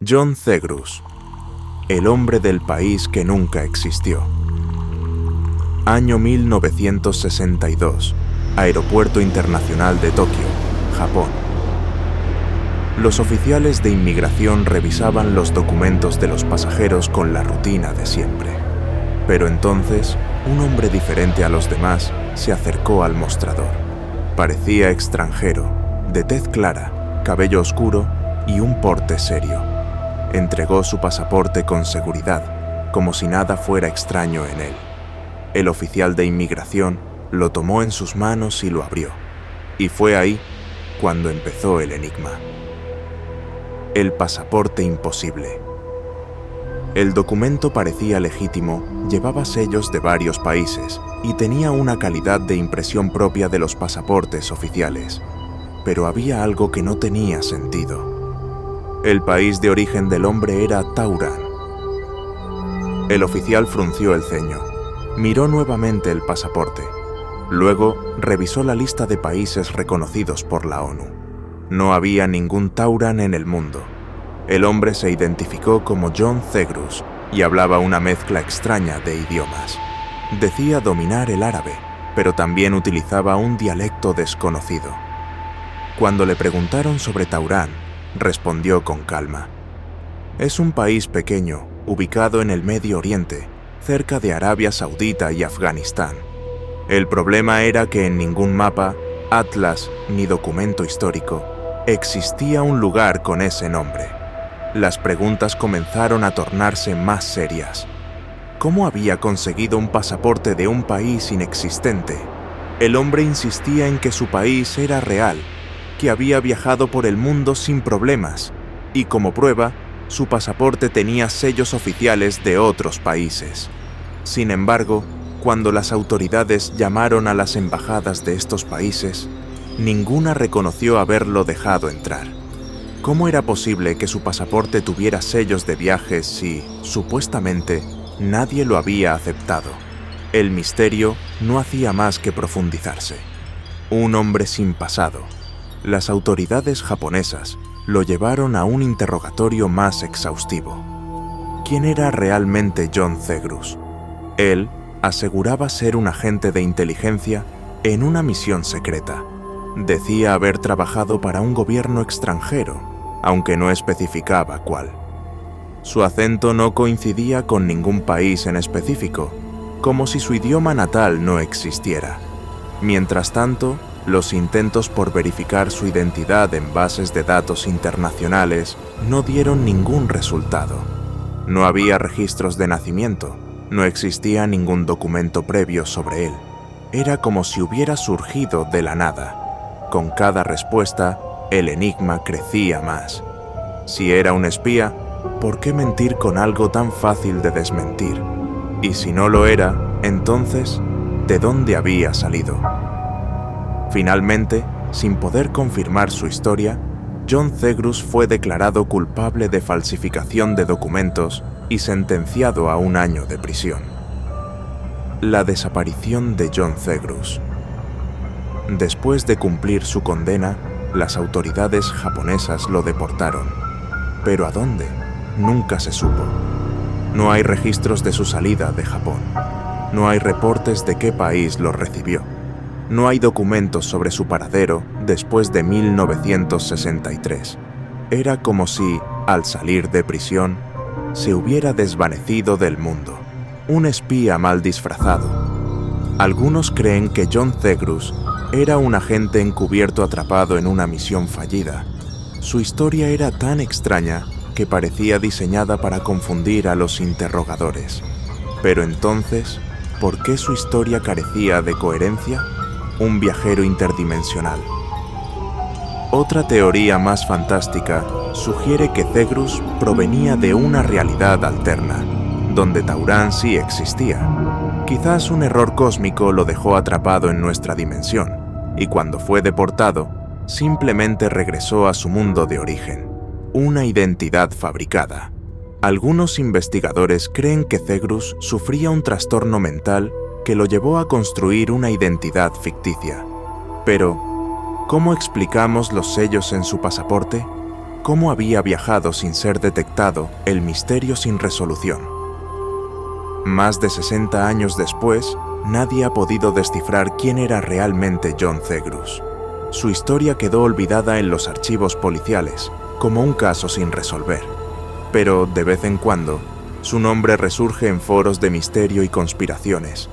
John Zegrus, el hombre del país que nunca existió. Año 1962, Aeropuerto Internacional de Tokio, Japón. Los oficiales de inmigración revisaban los documentos de los pasajeros con la rutina de siempre. Pero entonces, un hombre diferente a los demás se acercó al mostrador. Parecía extranjero, de tez clara, cabello oscuro y un porte serio. Entregó su pasaporte con seguridad, como si nada fuera extraño en él. El oficial de inmigración lo tomó en sus manos y lo abrió. Y fue ahí cuando empezó el enigma. El pasaporte imposible. El documento parecía legítimo, llevaba sellos de varios países y tenía una calidad de impresión propia de los pasaportes oficiales. Pero había algo que no tenía sentido. El país de origen del hombre era Taurán. El oficial frunció el ceño. Miró nuevamente el pasaporte. Luego revisó la lista de países reconocidos por la ONU. No había ningún Taurán en el mundo. El hombre se identificó como John Zegrus y hablaba una mezcla extraña de idiomas. Decía dominar el árabe, pero también utilizaba un dialecto desconocido. Cuando le preguntaron sobre Taurán, respondió con calma. Es un país pequeño, ubicado en el Medio Oriente, cerca de Arabia Saudita y Afganistán. El problema era que en ningún mapa, atlas ni documento histórico existía un lugar con ese nombre. Las preguntas comenzaron a tornarse más serias. ¿Cómo había conseguido un pasaporte de un país inexistente? El hombre insistía en que su país era real, que había viajado por el mundo sin problemas, y como prueba, su pasaporte tenía sellos oficiales de otros países. Sin embargo, cuando las autoridades llamaron a las embajadas de estos países, ninguna reconoció haberlo dejado entrar. ¿Cómo era posible que su pasaporte tuviera sellos de viajes si, supuestamente, nadie lo había aceptado? El misterio no hacía más que profundizarse. Un hombre sin pasado. Las autoridades japonesas lo llevaron a un interrogatorio más exhaustivo. ¿Quién era realmente John Zegrus? Él aseguraba ser un agente de inteligencia en una misión secreta. Decía haber trabajado para un gobierno extranjero, aunque no especificaba cuál. Su acento no coincidía con ningún país en específico, como si su idioma natal no existiera. Mientras tanto, los intentos por verificar su identidad en bases de datos internacionales no dieron ningún resultado. No había registros de nacimiento, no existía ningún documento previo sobre él. Era como si hubiera surgido de la nada. Con cada respuesta, el enigma crecía más. Si era un espía, ¿por qué mentir con algo tan fácil de desmentir? Y si no lo era, entonces, ¿de dónde había salido? Finalmente, sin poder confirmar su historia, John Zegrus fue declarado culpable de falsificación de documentos y sentenciado a 1 año de prisión. La desaparición de John Zegrus. Después de cumplir su condena, las autoridades japonesas lo deportaron. ¿Pero a dónde? Nunca se supo. No hay registros de su salida de Japón. No hay reportes de qué país lo recibió. No hay documentos sobre su paradero después de 1963. Era como si, al salir de prisión, se hubiera desvanecido del mundo. Un espía mal disfrazado. Algunos creen que John Zegrus era un agente encubierto atrapado en una misión fallida. Su historia era tan extraña que parecía diseñada para confundir a los interrogadores. Pero entonces, ¿por qué su historia carecía de coherencia? Un viajero interdimensional. Otra teoría más fantástica sugiere que Zegrus provenía de una realidad alterna, donde Taurán sí existía. Quizás un error cósmico lo dejó atrapado en nuestra dimensión, y cuando fue deportado, simplemente regresó a su mundo de origen, una identidad fabricada. Algunos investigadores creen que Zegrus sufría un trastorno mental que lo llevó a construir una identidad ficticia. Pero, ¿cómo explicamos los sellos en su pasaporte? cómo había viajado sin ser detectado el misterio sin resolución. Más de 60 años después, nadie ha podido descifrar quién era realmente John Zegrus. Su historia quedó olvidada en los archivos policiales, como un caso sin resolver. Pero, de vez en cuando, su nombre resurge en foros de misterio y conspiraciones.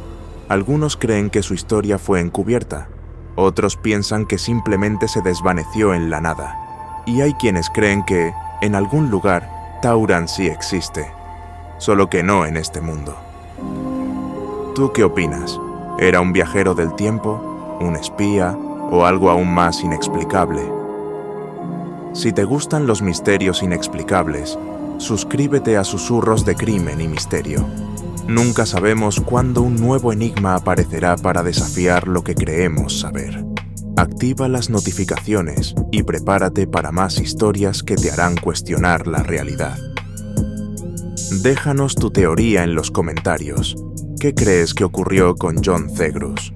Algunos creen que su historia fue encubierta, otros piensan que simplemente se desvaneció en la nada. Y hay quienes creen que, en algún lugar, Tauran sí existe, solo que no en este mundo. ¿Tú qué opinas? ¿Era un viajero del tiempo, un espía o algo aún más inexplicable? Si te gustan los misterios inexplicables, suscríbete a Susurros de Crimen y Misterio. Nunca sabemos cuándo un nuevo enigma aparecerá para desafiar lo que creemos saber. Activa las notificaciones y prepárate para más historias que te harán cuestionar la realidad. Déjanos tu teoría en los comentarios. ¿Qué crees que ocurrió con John Zegrus?